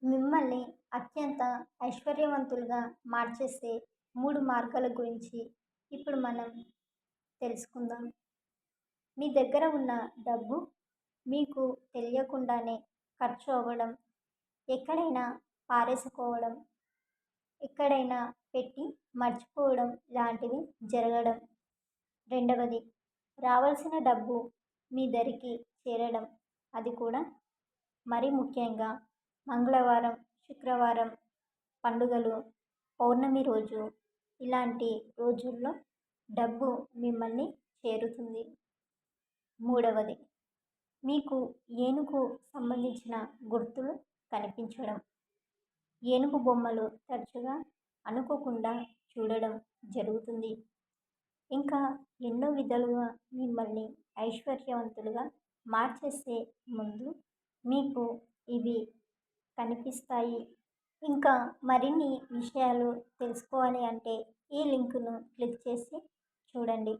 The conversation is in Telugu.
మిమ్మల్ని అత్యంత ఐశ్వర్యవంతులుగా మార్చేసే 3 మార్గాల గురించి ఇప్పుడు మనం తెలుసుకుందాం. మీ దగ్గర ఉన్న డబ్బు మీకు తెలియకుండానే ఖర్చు అవ్వడం, ఎక్కడైనా పారేసుకోవడం, ఎక్కడైనా పెట్టి మర్చిపోవడం లాంటివి జరగడం. రెండవది, రావాల్సిన డబ్బు మీ దరికి చేరడం. అది కూడా మరీ ముఖ్యంగా మంగళవారం, శుక్రవారం, పండుగలు, పౌర్ణమి రోజు ఇలాంటి రోజుల్లో డబ్బు మిమ్మల్ని చేరుతుంది. మూడవది, మీకు ఏనుగు సంబంధించిన గుర్తులు కనిపించడం. ఏనుగు బొమ్మలు తరచుగా అనుకోకుండా చూడడం జరుగుతుంది. ఇంకా ఎన్నో విధాలుగా మిమ్మల్ని ఐశ్వర్యవంతులుగా మార్చేసే ముందు మీకు ఇవి కనిపిస్తాయి. ఇంకా మరిన్ని విషయాలు తెలుసుకోవాలి అంటే ఈ లింకును క్లిక్ చేసి చూడండి.